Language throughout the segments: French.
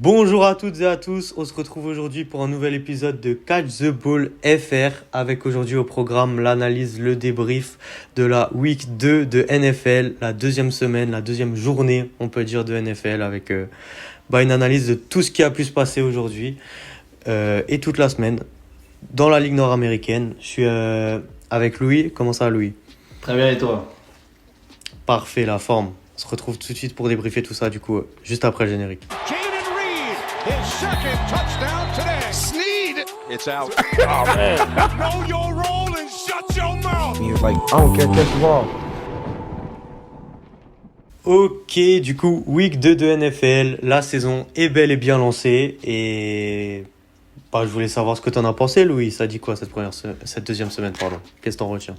Bonjour à toutes et à tous, on se retrouve aujourd'hui pour un nouvel épisode de Catch the Ball FR avec aujourd'hui au programme l'analyse, le débrief de la Week 2 de NFL, la deuxième semaine, la deuxième journée on peut dire de NFL avec une analyse de tout ce qui a pu se passer aujourd'hui et toute la semaine dans la Ligue nord-américaine. Je suis avec Louis, comment ça Louis? Très bien, et toi? Parfait, la forme. On se retrouve tout de suite pour débriefer tout ça du coup juste après le générique. His second touchdown today. Sneed. It's out. Oh, man. Know your role and shut your mouth. He was like, I don't care, catch the ball. Ok, du coup, Week 2 de NFL, la saison est bel et bien lancée et je voulais savoir ce que t'en as pensé, Louis. Ça dit quoi cette deuxième semaine, pardon. Qu'est-ce que t'en retiens?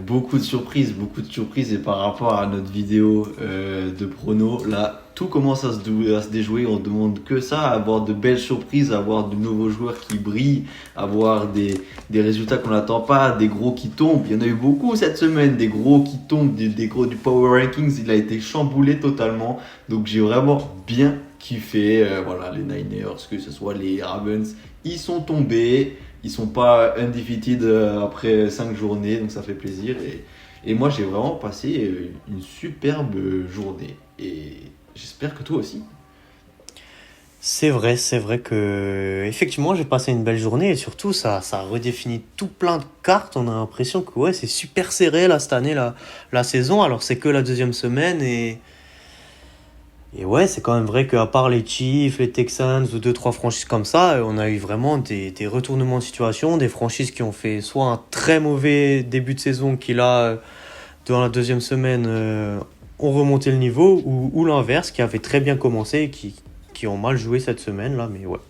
Beaucoup de surprises et par rapport à notre vidéo de prono, là tout commence à se déjouer, on demande que ça, avoir de belles surprises, avoir de nouveaux joueurs qui brillent, avoir des résultats qu'on n'attend pas, des gros qui tombent. Il y en a eu beaucoup cette semaine, des gros qui tombent, des gros du Power Rankings, il a été chamboulé totalement, donc j'ai vraiment bien kiffé. Voilà, les Niners, que ce soit les Ravens, ils sont tombés. Ils sont pas undefeated après 5 journées, donc ça fait plaisir. Et moi, j'ai vraiment passé une superbe journée. Et j'espère que toi aussi. C'est vrai que effectivement j'ai passé une belle journée et surtout ça redéfinit tout plein de cartes. On a l'impression que ouais, c'est super serré là cette année la saison. Alors c'est que la deuxième semaine et ouais, c'est quand même vrai qu'à part les Chiefs, les Texans ou 2-3 franchises comme ça, on a eu vraiment des retournements de situation, des franchises qui ont fait soit un très mauvais début de saison qui là, dans la deuxième semaine, ont remonté le niveau, ou l'inverse, qui avait très bien commencé et qui ont mal joué cette semaine là. Mais ouais,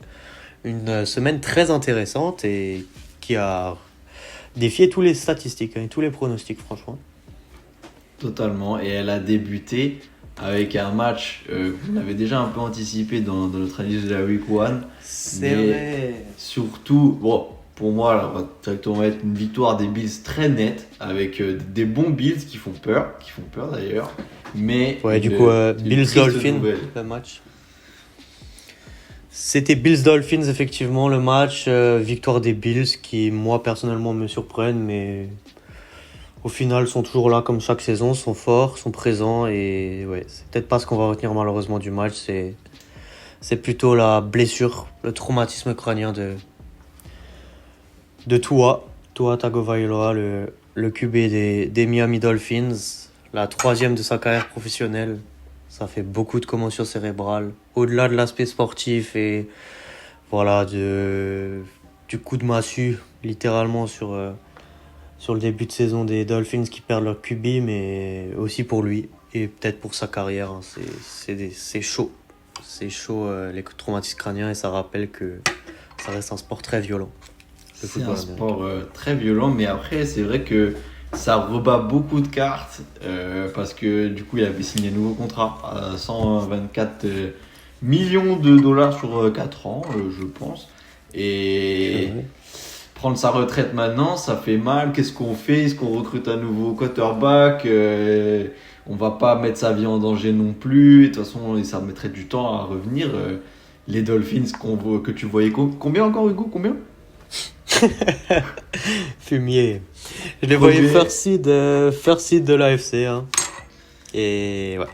une semaine très intéressante et qui a défié tous les statistiques et tous les pronostics franchement. Totalement. Et elle a débuté avec un match qu'on avait déjà un peu anticipé dans notre analyse de la Week 1. C'est vrai. Surtout, bon, pour moi, là, on va directement mettre une victoire des Bills très nette, avec des bons Bills qui font peur d'ailleurs. Mais ouais, du coup, Bills-Dolphins, le match. C'était Bills-Dolphins, effectivement, le match. Victoire des Bills qui, moi, personnellement, me surprennent, mais au final, sont toujours là comme chaque saison, sont forts, sont présents. Et ouais, c'est peut-être pas ce qu'on va retenir malheureusement du match. C'est plutôt la blessure, le traumatisme crânien de Tua Tagovailoa, le QB des Miami Dolphins. La troisième de sa carrière professionnelle. Ça fait beaucoup de commotion cérébrale. Au-delà de l'aspect sportif et voilà, du coup de massue, littéralement sur le début de saison des Dolphins qui perdent leur QB, mais aussi pour lui et peut-être pour sa carrière. Hein. C'est chaud. C'est chaud les traumatismes crâniens et ça rappelle que ça reste un sport très violent. C'est un sport très violent, mais après c'est vrai que ça rebat beaucoup de cartes parce que du coup il avait signé un nouveau contrat à 124 millions de dollars sur 4 ans, je pense. Et prendre sa retraite maintenant, ça fait mal. Qu'est-ce qu'on fait? Est-ce qu'on recrute un nouveau quarterback? On va pas mettre sa vie en danger non plus. De toute façon, ça mettrait du temps à revenir. Les Dolphins que tu voyais combien encore, Hugo? Combien? Fumier. Je les voyais first seed de l'AFC. Hein. Et ouais.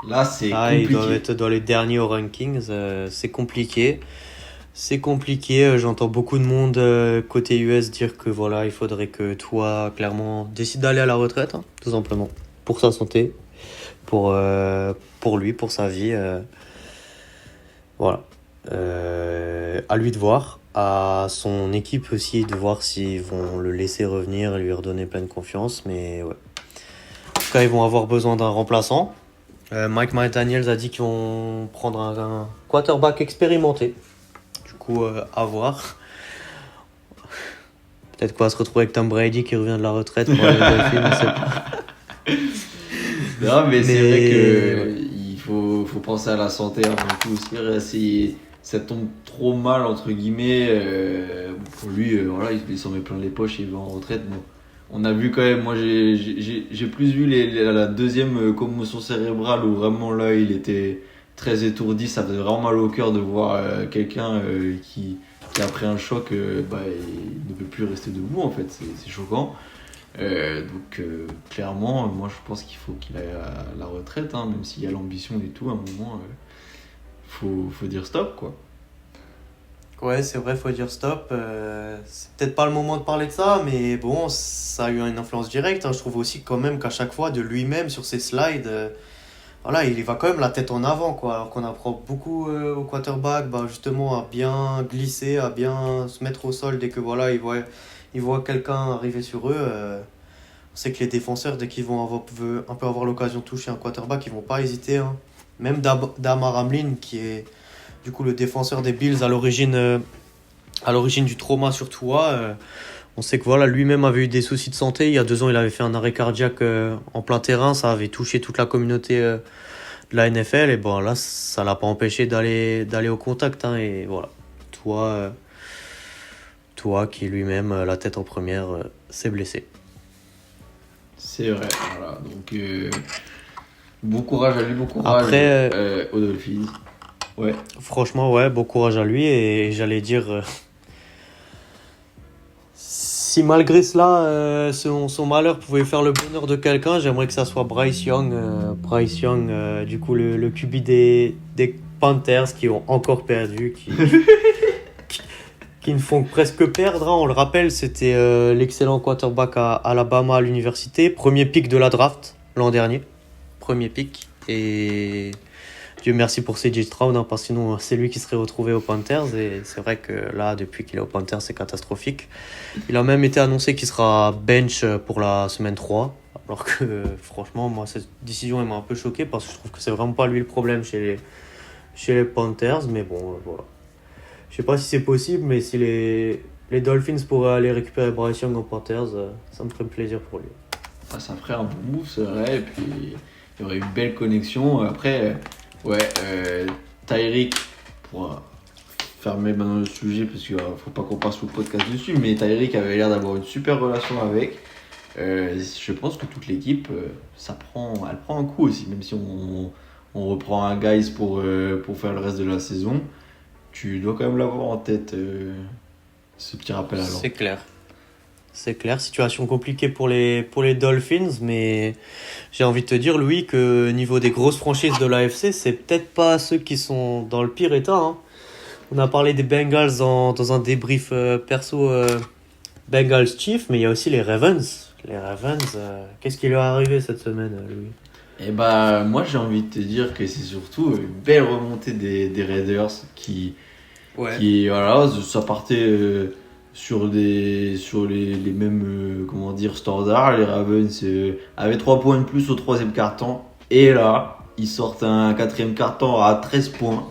Là, c'est compliqué. Ils doivent être dans les derniers au rankings. C'est compliqué. J'entends beaucoup de monde côté US dire que voilà, il faudrait que toi, clairement, décide d'aller à la retraite, hein, tout simplement. Pour sa santé, pour lui, pour sa vie. Voilà. À lui de voir. À son équipe aussi de voir s'ils vont le laisser revenir et lui redonner pleine confiance. Mais ouais. En tout cas, ils vont avoir besoin d'un remplaçant. Mike McDaniels a dit qu'ils vont prendre un quarterback expérimenté. Du coup, à voir. Peut-être qu'on va se retrouver avec Tom Brady qui revient de la retraite pour les Dolphins, on sait pas. Non, mais c'est vrai que il faut penser à la santé avant tout. Si ça tombe trop mal, entre guillemets, pour lui, voilà, il s'en met plein les poches et il va en retraite. Bon, on a vu quand même, moi j'ai plus vu la deuxième commotion cérébrale où vraiment là il était très étourdi. Ça faisait vraiment mal au cœur de voir quelqu'un qui, après un choc, il ne peut plus rester debout, en fait. C'est choquant. Clairement, moi, je pense qu'il faut qu'il aille à la retraite, hein, même s'il y a l'ambition et tout. À un moment, faut dire stop, quoi. Ouais, c'est vrai, faut dire stop. C'est peut-être pas le moment de parler de ça, mais bon, ça a eu une influence directe, hein. Je trouve aussi quand même qu'à chaque fois, de lui-même sur ses slides, voilà, il y va quand même la tête en avant, quoi. Alors qu'on apprend beaucoup au quarterback, bah, justement, à bien glisser, à bien se mettre au sol dès que voilà, il voit quelqu'un arriver sur eux. On sait que les défenseurs, dès qu'ils vont un peu avoir l'occasion de toucher un quarterback, ils vont pas hésiter, hein. Même Damar Hamlin, qui est du coup le défenseur des Bills à l'origine du trauma sur Tua. On sait que voilà, lui-même avait eu des soucis de santé. Il y a 2 ans, il avait fait un arrêt cardiaque en plein terrain. Ça avait touché toute la communauté de la NFL. Et bon, là, ça l'a pas empêché d'aller au contact, hein. Et voilà, Tua qui lui-même, la tête en première, s'est blessé. C'est vrai, voilà. Donc, bon courage à lui, bon courage Après, aux Dolphins. Ouais. franchement, ouais, bon courage à lui. Et j'allais dire, si malgré cela, son malheur pouvait faire le bonheur de quelqu'un, j'aimerais que ça soit Bryce Young. Du coup, le QB des Panthers qui ont encore perdu, qui ne font presque que perdre, hein. On le rappelle, c'était l'excellent quarterback à Alabama à l'université. Premier pick de la draft l'an dernier. Premier pick. Et Dieu merci pour CJ Stroud, hein, parce que sinon c'est lui qui serait retrouvé aux Panthers. Et c'est vrai que là, depuis qu'il est aux Panthers, c'est catastrophique. Il a même été annoncé qu'il sera bench pour la semaine 3. Alors que franchement, moi, cette décision elle m'a un peu choqué parce que je trouve que c'est vraiment pas lui le problème chez les Panthers. Mais bon, voilà. Je sais pas si c'est possible, mais si les Dolphins pourraient aller récupérer Bryce Young en Panthers, ça me ferait plaisir pour lui. Ah, ça ferait un bon move, c'est vrai. Et puis, il y aurait une belle connexion. Après, Tyreek, pour fermer maintenant le sujet, parce qu'il faut pas qu'on passe tout le podcast dessus, mais Tyreek avait l'air d'avoir une super relation avec. Je pense que toute l'équipe, elle prend un coup aussi, même si on reprend un guys pour faire le reste de la saison. Tu dois quand même l'avoir en tête, ce petit rappel à l'ordre. C'est clair. C'est clair, situation compliquée pour les Dolphins, mais j'ai envie de te dire, Louis, que niveau des grosses franchises de l'AFC, c'est peut-être pas ceux qui sont dans le pire état, hein. On a parlé des Bengals dans un débrief perso Bengals Chiefs, mais il y a aussi les Ravens. Les Ravens, qu'est-ce qui leur est arrivé cette semaine, Louis? Et moi j'ai envie de te dire que c'est surtout une belle remontée des Raiders qui voilà, ça partait sur les mêmes standards. Les Ravens avaient 3 points de plus au 3e quart-temps, et là ils sortent un 4e quart-temps à 13 points,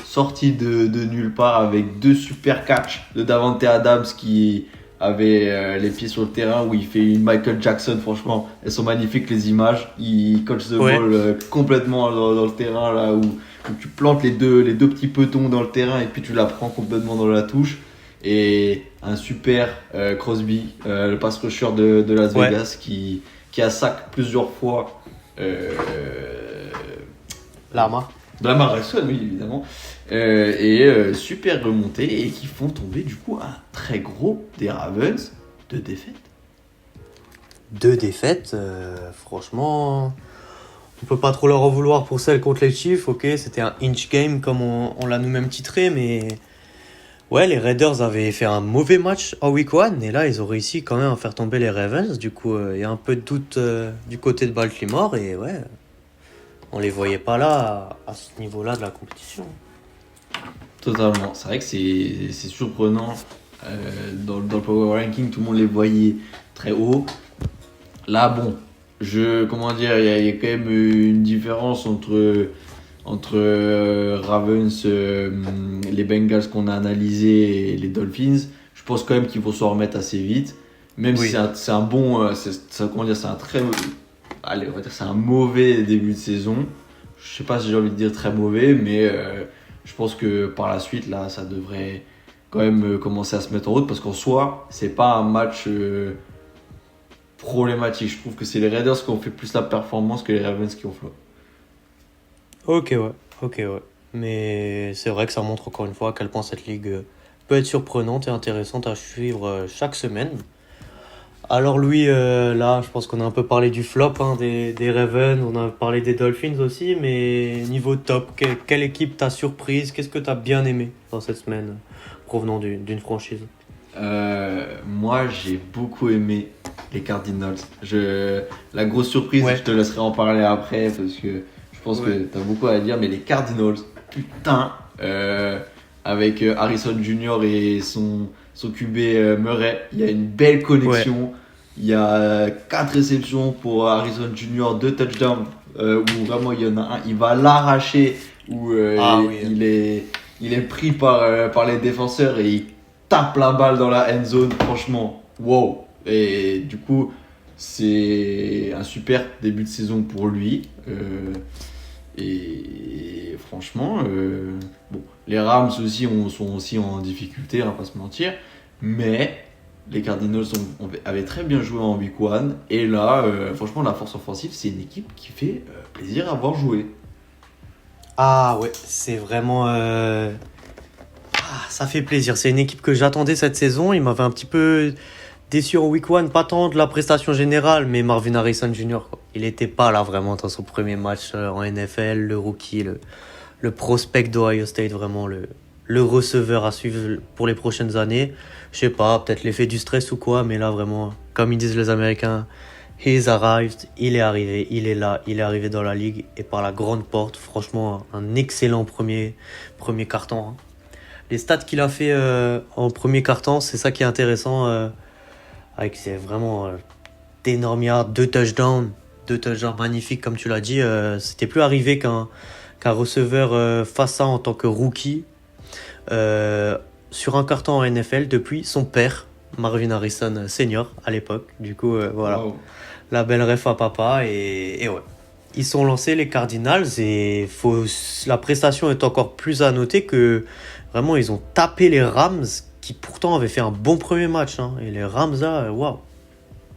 sorti de nulle part, avec 2 super catchs de Davante Adams qui avait les pieds sur le terrain, où il fait une Michael Jackson. Franchement, elles sont magnifiques les images. Il coach the ball complètement dans le terrain, là où tu plantes les deux petits petons dans le terrain et puis tu la prends complètement dans la touche. Et un super Crosby, le pass rusher de Las Vegas, qui a sac plusieurs fois Lamar Jackson, oui, évidemment. Super remontée, et qui font tomber du coup un très gros des Ravens de défaite. 2 défaites, franchement, on peut pas trop leur en vouloir pour celle contre les Chiefs. Ok, c'était un inch game comme on l'a nous-mêmes titré, mais ouais, les Raiders avaient fait un mauvais match en week 1, et là ils ont réussi quand même à faire tomber les Ravens. Du coup, il y a un peu de doute du côté de Baltimore, et ouais, on les voyait pas là à ce niveau-là de la compétition. Totalement, c'est vrai que c'est surprenant. Dans le Power Ranking, tout le monde les voyait très haut. Là, bon, il y a quand même une différence entre Ravens, les Bengals qu'on a analysés, et les Dolphins. Je pense quand même qu'il faut s'en remettre assez vite, même si c'est un bon, c'est un très, allez, on va dire c'est un mauvais début de saison. Je sais pas si j'ai envie de dire très mauvais, mais je pense que par la suite, là, ça devrait quand même commencer à se mettre en route, parce qu'en soi, c'est pas un match problématique. Je trouve que c'est les Raiders qui ont fait plus la performance que les Ravens qui ont flop. Ok, ouais. Ok, ouais. Mais c'est vrai que ça montre encore une fois à quel point cette ligue peut être surprenante et intéressante à suivre chaque semaine. Alors Louis, là, je pense qu'on a un peu parlé du flop hein, des Ravens, on a parlé des Dolphins aussi, mais niveau top, quelle équipe t'a surprise? Qu'est-ce que t'as bien aimé dans cette semaine provenant d'une franchise? Moi, j'ai beaucoup aimé les Cardinals. La grosse surprise, Ouais. je te laisserai en parler après parce que je pense que Ouais. tu as beaucoup à dire. Mais les Cardinals, putain, avec Harrison Jr. et son QB Murray, il y a une belle Ouais. connexion. Il y a 4 réceptions pour Harrison Jr., 2 touchdowns où vraiment il y en a un, il va l'arracher, où Ah oui. il est pris par les défenseurs et il tape la balle dans la end zone, franchement, wow. Et du coup, c'est un super début de saison pour lui. Et franchement, bon, les Rams aussi sont aussi en difficulté, on va pas se mentir. Mais les Cardinals avaient très bien joué en week 1. Et là, franchement, la force offensive, c'est une équipe qui fait plaisir à voir jouer. Ah ouais, c'est vraiment... ça fait plaisir. C'est une équipe que j'attendais cette saison. Il m'avait un petit peu déçu en week 1, pas tant de la prestation générale, mais Marvin Harrison Jr. quoi. Il n'était pas là vraiment dans son premier match en NFL, le rookie, le prospect d'Ohio State, vraiment le receveur à suivre pour les prochaines années. Je sais pas, peut-être l'effet du stress ou quoi, mais là vraiment, comme ils disent les Américains, he's arrived, il est arrivé, il est là, il est arrivé dans la ligue et par la grande porte. Franchement, un excellent premier carton. Hein. Les stats qu'il a fait en premier carton, c'est ça qui est intéressant. Avec c'est vraiment d'énormes yards, deux touchdowns magnifiques comme tu l'as dit. C'était plus arrivé qu'un receveur fasse ça en tant que rookie sur un carton en NFL depuis son père, Marvin Harrison Senior à l'époque. Du coup, voilà, Wow. la belle ref à papa et ouais. Ils sont lancés les Cardinals et la prestation est encore plus à noter que vraiment ils ont tapé les Rams qui pourtant avaient fait un bon premier match. Hein. Et les Rams là, waouh,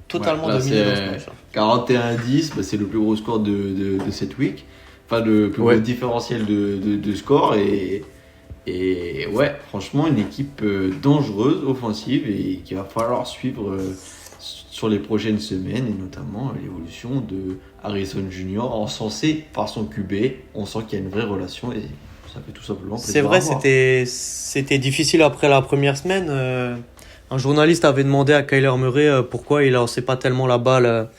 totalement Ouais, là, dominé dans ce c'est match. Hein. 41-10, bah, c'est le plus gros score de cette week. Enfin, le plus Ouais. gros différentiel de score. Et ouais, franchement, une équipe dangereuse, offensive, et qu'il va falloir suivre sur les prochaines semaines, et notamment l'évolution de Harrison Jr. encensé par son QB. On sent qu'il y a une vraie relation, et ça fait tout simplement C'est plaisir vrai, à voir. c'était difficile après la première semaine. Un journaliste avait demandé à Kyler Murray pourquoi il lançait pas tellement la balle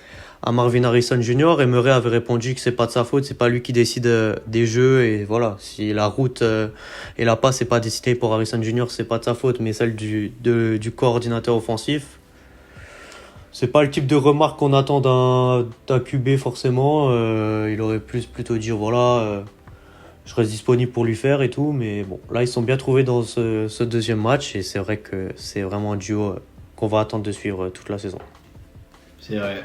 à Marvin Harrison Jr. Et Murray avait répondu que c'est pas de sa faute, c'est pas lui qui décide des jeux. Et voilà, si la route et la passe n'est pas décidée pour Harrison Jr., c'est pas de sa faute, mais celle du coordinateur offensif. C'est pas le type de remarque qu'on attend d'un QB forcément. Il aurait plutôt dire voilà, je reste disponible pour lui faire et tout. Mais bon, là ils sont bien trouvés dans ce deuxième match et c'est vrai que c'est vraiment un duo qu'on va attendre de suivre toute la saison. C'est vrai.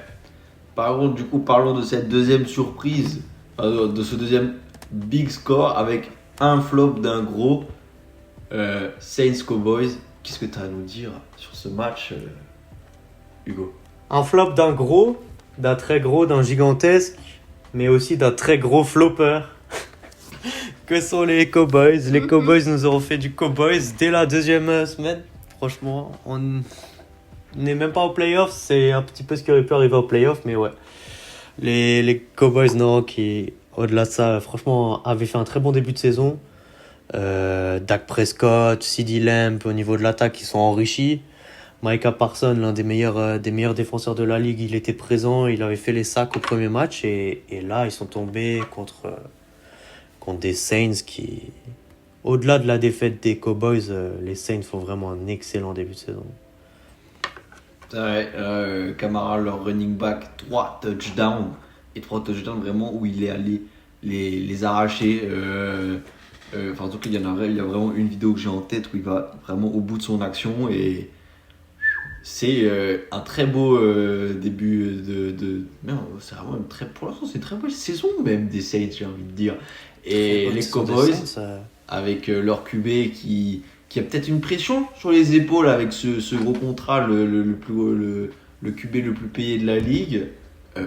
Par contre, du coup, parlons de cette deuxième surprise, de ce deuxième big score avec un flop d'un gros Saints Cowboys. Qu'est-ce que tu as à nous dire sur ce match, Hugo? Un flop d'un très gros, d'un gigantesque, mais aussi d'un très gros flopper. Que sont les Cowboys? Les Cowboys nous auront fait du Cowboys dès la deuxième semaine. Franchement, on n'est même pas au playoff. C'est un petit peu ce qui aurait pu arriver au playoff, mais ouais. Les Cowboys, non, qui, au-delà de ça, franchement, avaient fait un très bon début de saison. Dak Prescott, CeeDee Lamb, au niveau de l'attaque, ils sont enrichis. Micah Parsons, l'un des meilleurs défenseurs de la ligue, il était présent, il avait fait les sacs au premier match. Et là, ils sont tombés contre des Saints qui, au-delà de la défaite des Cowboys, les Saints font vraiment un excellent début de saison. C'est vrai, Kamara, leur running back, 3 touchdowns. Et 3 touchdowns vraiment où il est allé les arracher. Enfin, en tout cas, il y a vraiment une vidéo que j'ai en tête où il va vraiment au bout de son action. Et c'est un très beau début non, c'est vraiment pour l'instant, c'est une très belle saison même des Saints, j'ai envie de dire. Et les Cowboys, avec leur QB qui a peut-être une pression sur les épaules avec ce gros contrat, le QB le plus payé de la ligue.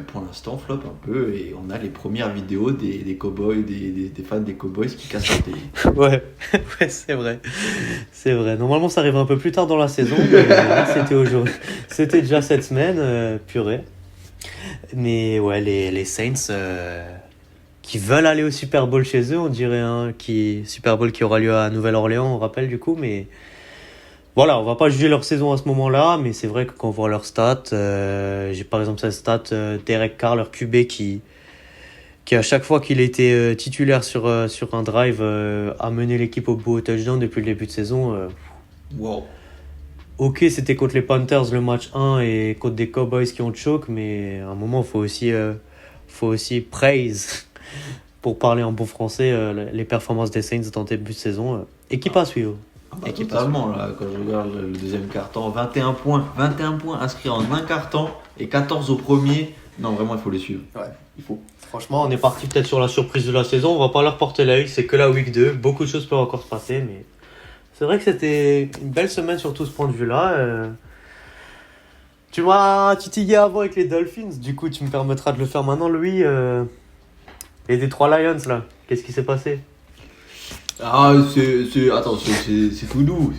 Pour l'instant, flop un peu, et on a les premières vidéos des Cowboys, des fans des Cowboys qui cassent leur télé. Ouais, ouais, c'est vrai. C'est vrai. Normalement, ça arrive un peu plus tard dans la saison, mais là, c'était aujourd'hui. C'était déjà cette semaine, purée. Mais ouais, les Saints qui veulent aller au Super Bowl chez eux, on dirait, hein, Super Bowl qui aura lieu à Nouvelle-Orléans, on rappelle du coup, mais voilà, on va pas juger leur saison à ce moment-là, mais c'est vrai que quand on voit leurs stats, j'ai par exemple cette stat Derek Carr, leur QB, qui à chaque fois qu'il était titulaire sur un drive, a mené l'équipe au bout au touchdown depuis le début de saison. Wow. Ok, c'était contre les Panthers le match 1 et contre des Cowboys qui ont choke, mais à un moment, faut aussi praise, pour parler en bon français, les performances des Saints dans le début de saison. Équipe à suivre. Équipe à Totalement, là, quand je regarde le deuxième quart-temps, 21 points inscrits en un quart-temps et 14 au premier. Non, vraiment, il faut les suivre. Ouais. Il faut. Franchement, on est parti peut-être sur la surprise de la saison. On va pas leur porter l'œil, c'est que la week 2. Beaucoup de choses peuvent encore se passer, mais c'est vrai que c'était une belle semaine sur tout ce point de vue-là. Tu m'as titillé avant avec les Dolphins, du coup, tu me permettras de le faire maintenant, Louis. Les Detroit Lions, là, qu'est-ce qui s'est passé? Ah, attends, c'est tout doux,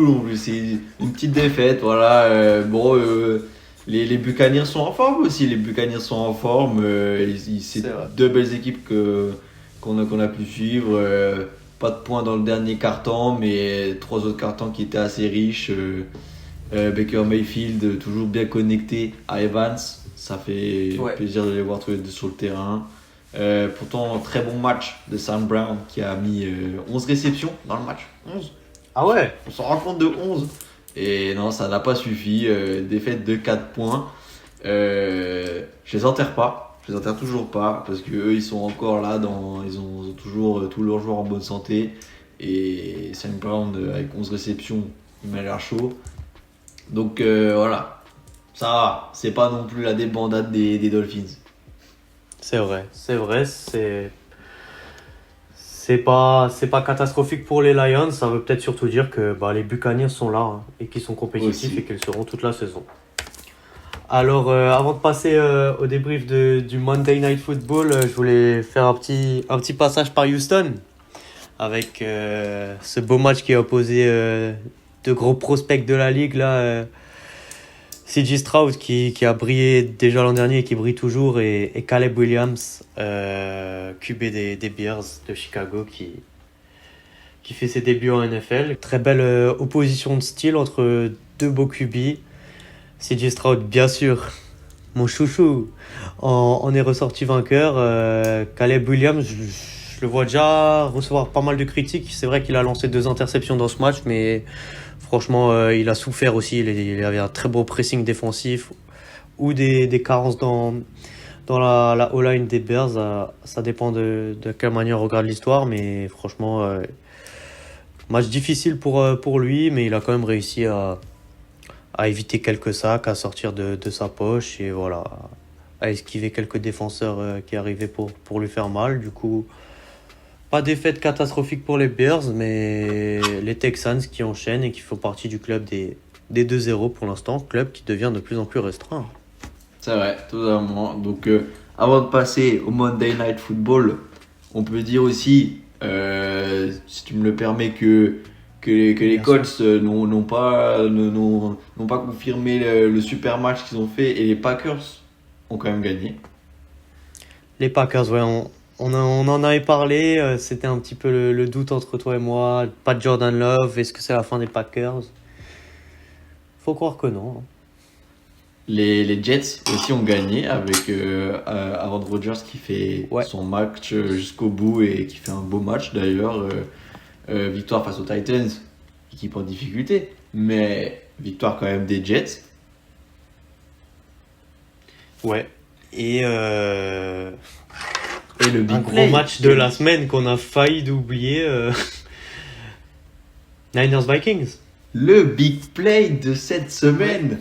non plus. C'est une petite défaite, voilà. Les Buccaneers sont en forme aussi. Les Buccaneers sont en forme. C'est vrai. deux belles équipes qu'on a pu suivre. Pas de points dans le dernier quart-temps, mais trois autres quart-temps qui étaient assez riches. Baker Mayfield, toujours bien connecté à Evans. Ça fait plaisir de les voir tous les deux sur le terrain. Pourtant, très bon match de Sam Brown qui a mis 11 réceptions dans le match. 11. Ah ouais? On s'en rend compte de 11. Et non, ça n'a pas suffi. Défaite de 4 points. Je les enterre pas. Je les enterre toujours pas. Parce qu'eux, ils sont encore là. Ils ont toujours tous leurs joueurs en bonne santé. Et Sam Brown, avec 11 réceptions, il m'a l'air chaud. Donc voilà. Ça va. C'est pas non plus la débandade des Dolphins. C'est vrai. C'est pas catastrophique pour les Lions. Ça veut peut-être surtout dire que les Buccaneers sont là, hein, et qu'ils sont compétitifs Aussi. et qu'ils seront toute la saison. Alors, avant de passer au débrief du Monday Night Football, je voulais faire un petit passage par Houston avec ce beau match qui a opposé de gros prospects de la ligue là. CJ Stroud qui a brillé déjà l'an dernier et qui brille toujours, et Caleb Williams, QB des Bears de Chicago, qui fait ses débuts en NFL. Très belle opposition de style entre deux beaux QB. CJ Stroud, bien sûr, mon chouchou, en est ressorti vainqueur. Caleb Williams, je le vois déjà recevoir pas mal de critiques. C'est vrai qu'il a lancé 2 interceptions dans ce match, mais franchement, il a souffert aussi. Il avait un très beau pressing défensif ou des carences dans la O-line des Bears. Ça dépend de quelle manière on regarde l'histoire, mais franchement, match difficile pour lui, mais il a quand même réussi à éviter quelques sacs, à sortir de sa poche et voilà, à esquiver quelques défenseurs qui arrivaient pour lui faire mal. Du coup, pas défaite catastrophique pour les Bears, mais les Texans qui enchaînent et qui font partie du club des 2-0 pour l'instant, club qui devient de plus en plus restreint. C'est vrai, totalement. Donc, avant de passer au Monday Night Football, on peut dire aussi, si tu me le permets, que les Colts n'ont pas confirmé le super match qu'ils ont fait, et les Packers ont quand même gagné. Les Packers, ouais, on en avait parlé, c'était un petit peu le doute entre toi et moi. Pas de Jordan Love, est-ce que c'est la fin des Packers? Faut croire que non. Les Jets aussi ont gagné avec Aaron Rodgers qui fait son match jusqu'au bout et qui fait un beau match d'ailleurs. Victoire face aux Titans, équipe en difficulté, mais victoire quand même des Jets. Ouais. Et le big un gros match de la semaine qu'on a failli d'oublier. Niners Vikings. Le big play de cette semaine.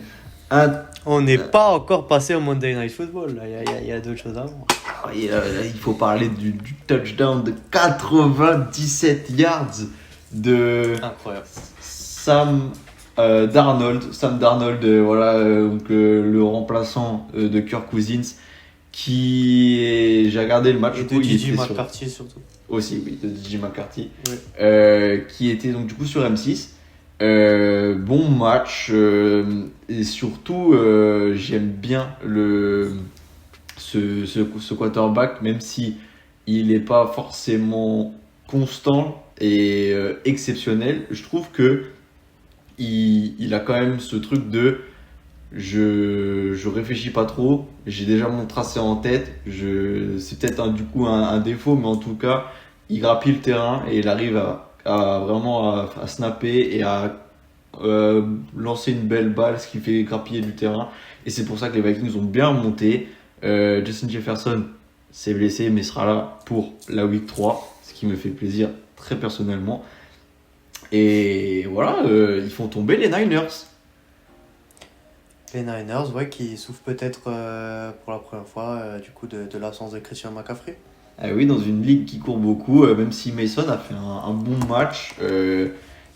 On n'est pas encore passé au Monday Night Football. Il y a d'autres choses à voir. Il faut parler du touchdown de 97 yards de Incroyable. Sam Darnold. Sam Darnold, le remplaçant de Kirk Cousins, J'ai regardé le match. Et du de coup, il Gigi était sur- McCarthy surtout. Aussi, oui, de DJ McCarthy. Ouais. Qui était donc du coup sur M6. Bon match. Et surtout, j'aime bien ce quarterback, même si il n'est pas forcément constant et exceptionnel. Je trouve que il a quand même ce truc de je réfléchis pas trop, j'ai déjà mon tracé en tête. C'est peut-être du coup un défaut, mais en tout cas, il grappille le terrain et il arrive à vraiment à snapper et à lancer une belle balle, ce qui fait grappiller du terrain. Et c'est pour ça que les Vikings ont bien monté. Justin Jefferson s'est blessé, mais sera là pour la week 3, ce qui me fait plaisir très personnellement. Et voilà, ils font tomber les Niners. Les Niners, ouais, qui souffrent peut-être pour la première fois du coup de l'absence de Christian McCaffrey. Ah oui, dans une ligue qui court beaucoup, même si Mason a fait un bon match,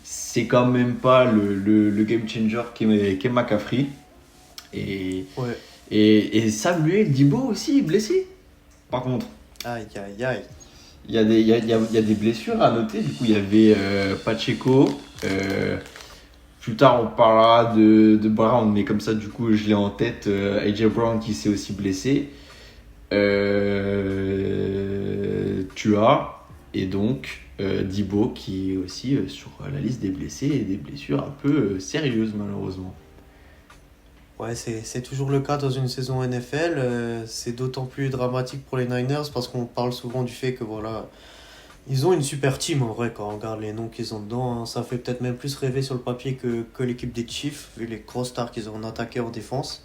c'est quand même pas le game changer qu'est McCaffrey. Et, Ouais. et Samuel Dibo aussi blessé. Par contre, Aïe, aïe, aïe. il y a des blessures à noter. Du coup, il y avait Pacheco. Plus tard, on parlera de Brown, mais comme ça, du coup, je l'ai en tête. AJ Brown qui s'est aussi blessé. Tua et donc Dibo qui est aussi sur la liste des blessés et des blessures un peu sérieuses malheureusement. Ouais, c'est toujours le cas dans une saison NFL. C'est d'autant plus dramatique pour les Niners parce qu'on parle souvent du fait que voilà, ils ont une super team en vrai quand on regarde les noms qu'ils ont dedans. Hein. Ça fait peut-être même plus rêver sur le papier que l'équipe des Chiefs, vu les grosses stars qu'ils ont en attaque et en défense.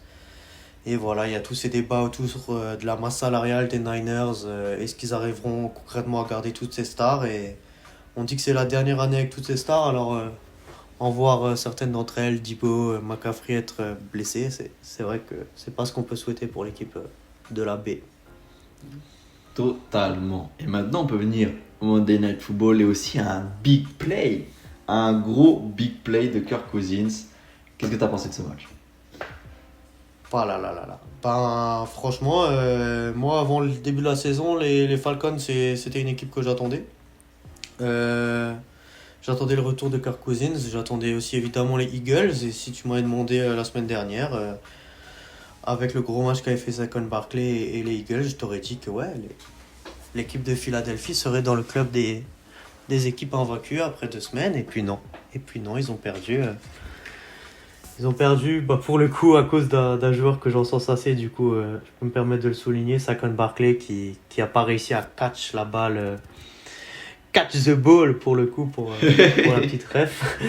Et voilà, il y a tous ces débats autour de la masse salariale des Niners. Est-ce qu'ils arriveront concrètement à garder toutes ces stars? Et on dit que c'est la dernière année avec toutes ces stars, alors en voir certaines d'entre elles, Debo, McCaffrey être blessés, c'est vrai que c'est pas ce qu'on peut souhaiter pour l'équipe de la baie. Totalement. Et maintenant on peut venir au Monday Night Football et aussi à un big play, un gros big play de Kirk Cousins. Qu'est-ce que tu as pensé de ce match? Ah là là là là. Ben, franchement, moi avant le début de la saison, les Falcons, c'était une équipe que j'attendais. J'attendais le retour de Kirk Cousins, j'attendais aussi évidemment les Eagles. Et si tu m'avais demandé la semaine dernière, avec le gros match qu'avait fait Saquon Barkley et les Eagles, je t'aurais dit que ouais, l'équipe de Philadelphie serait dans le club des équipes invaincues après 2 semaines. Et puis non, ils ont perdu. Ils ont perdu, bah, pour le coup, à cause d'un joueur que j'en sens assez, du coup, je peux me permettre de le souligner, Saquon Barkley, qui a pas réussi à catch la balle, catch the ball, pour le coup, pour la petite ref,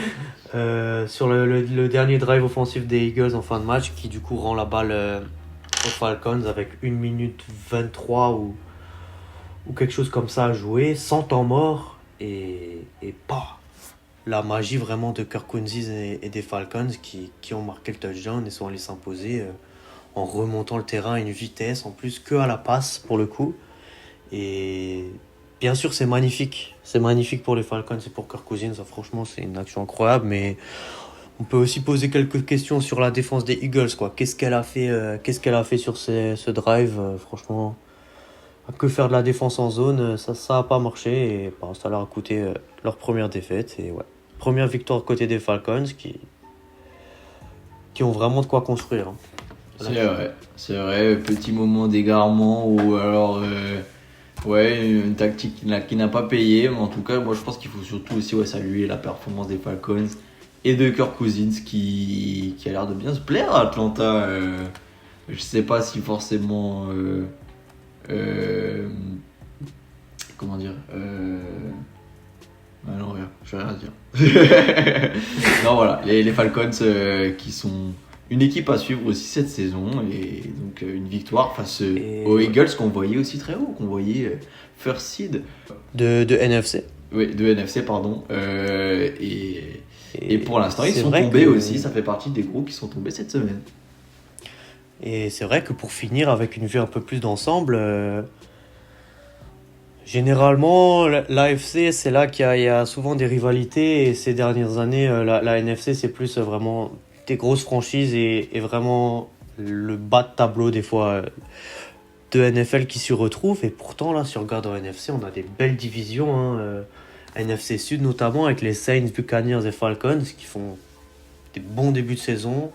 sur le dernier drive offensif des Eagles en fin de match, qui du coup rend la balle aux Falcons avec 1 minute 23 ou quelque chose comme ça à jouer, sans temps mort, et pas la magie vraiment de Kirk Cousins et des Falcons qui ont marqué le touchdown et sont allés s'imposer en remontant le terrain à une vitesse en plus que à la passe pour le coup. Et bien sûr c'est magnifique pour les Falcons et pour Kirk Cousins. Franchement c'est une action incroyable, mais on peut aussi poser quelques questions sur la défense des Eagles, quoi. Qu'est-ce qu'elle a fait sur ce drive, franchement. Que faire de la défense en zone, ça a pas marché et bah, ça leur a coûté leur première défaite. Et ouais, première victoire côté des Falcons qui ont vraiment de quoi construire. Hein. C'est vrai, petit moment d'égarement ou alors ouais, une tactique qui n'a pas payé. Mais en tout cas, moi je pense qu'il faut surtout aussi saluer la performance des Falcons et de Kirk Cousins qui a l'air de bien se plaire à Atlanta. Je sais pas si forcément. Comment dire ah non, rien, je vais rien dire. Non, voilà, les Falcons qui sont une équipe à suivre aussi cette saison et donc une victoire face aux Eagles qu'on voyait aussi très haut, qu'on voyait first seed de NFC. Oui, de NFC, pardon. Et pour l'instant, ils sont tombés aussi, ça fait partie des gros qui sont tombés cette semaine. Et c'est vrai que pour finir avec une vue un peu plus d'ensemble, généralement l'AFC c'est là qu'il y a souvent des rivalités et ces dernières années la NFC c'est plus vraiment des grosses franchises et vraiment le bas de tableau des fois. de NFL qui s'y retrouvent. Et pourtant, là, si on regarde en NFC, on a des belles divisions. NFC Sud, notamment avec les Saints, Buccaneers et Falcons qui font des bons débuts de saison.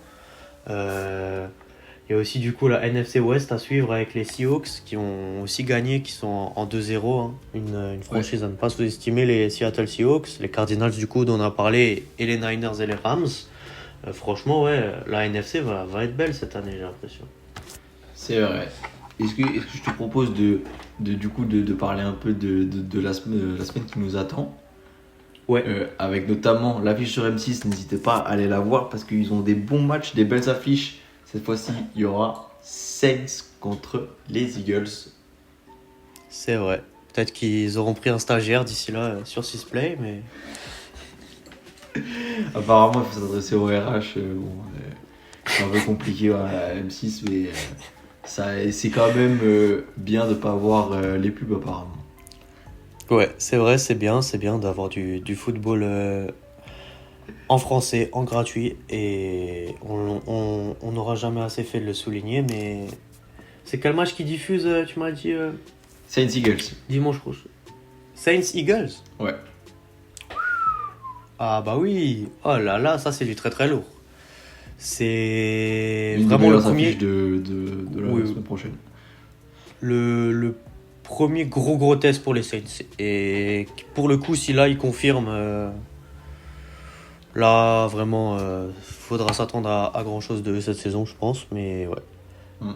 Il y a aussi du coup la NFC West à suivre avec les Seahawks qui ont aussi gagné, qui sont en 2-0. Une franchise à ne pas sous-estimer, les Seattle Seahawks, les Cardinals du coup dont on a parlé, et les Niners et les Rams. Franchement, ouais, la NFC va être belle cette année, j'ai l'impression. C'est vrai. Est-ce que je te propose de parler un peu de la semaine qui nous attend? Ouais. Avec notamment l'affiche sur M6, n'hésitez pas à aller la voir parce qu'ils ont des bons matchs, des belles affiches. Cette fois-ci, il y aura Saints contre les Eagles. C'est vrai. Peut-être qu'ils auront pris un stagiaire d'ici là sur Sisplay, mais... Apparemment, il faut s'adresser au RH. C'est un peu compliqué à M6, mais c'est quand même bien de ne pas avoir les pubs apparemment. Ouais, c'est vrai, c'est bien d'avoir du football en français, en gratuit, et on n'aura jamais assez fait de le souligner, mais c'est quel match qui diffuse, tu m'as dit Saints Eagles. dimanche prochain? Saints Eagles? Ouais. Ah bah oui, oh là là, ça c'est du très très lourd. C'est Une vraiment des le meilleures premier, affiches de la Oui, semaine prochaine. le premier gros test pour les Saints. Et pour le coup, si là ils confirment, là vraiment, faudra s'attendre à grand chose de cette saison, je pense. Mais ouais.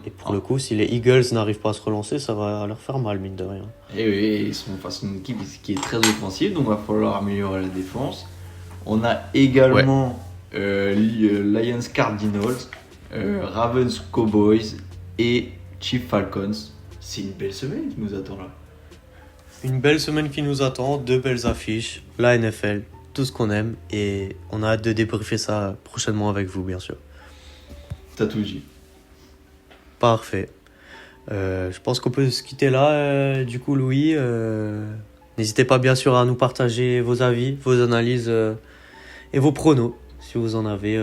Et pour le coup, si les Eagles n'arrivent pas à se relancer, ça va leur faire mal, mine de rien. Et oui, ils sont face à une équipe qui est très offensive, donc il va falloir améliorer la défense. On a également Lions Cardinals, Ravens Cowboys et Chiefs Falcons. C'est une belle semaine qui nous attend là. Une belle semaine qui nous attend, 2 belles affiches, la NFL, tout ce qu'on aime. Et on a hâte de débriefer ça prochainement avec vous, bien sûr. T'as tout dit. Parfait. Je pense qu'on peut se quitter là, du coup, Louis. N'hésitez pas, bien sûr, à nous partager vos avis, vos analyses et vos pronos, si vous en avez,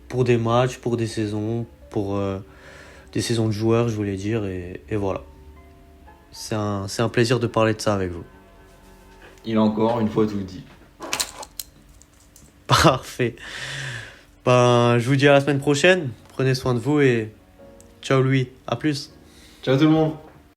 pour des matchs, pour des saisons, pour des saisons de joueurs, je voulais dire. Et voilà. C'est un plaisir de parler de ça avec vous. Il a encore une fois tout dit. Parfait. Ben, je vous dis à la semaine prochaine. Prenez soin de vous et ciao Louis. À plus. Ciao tout le monde.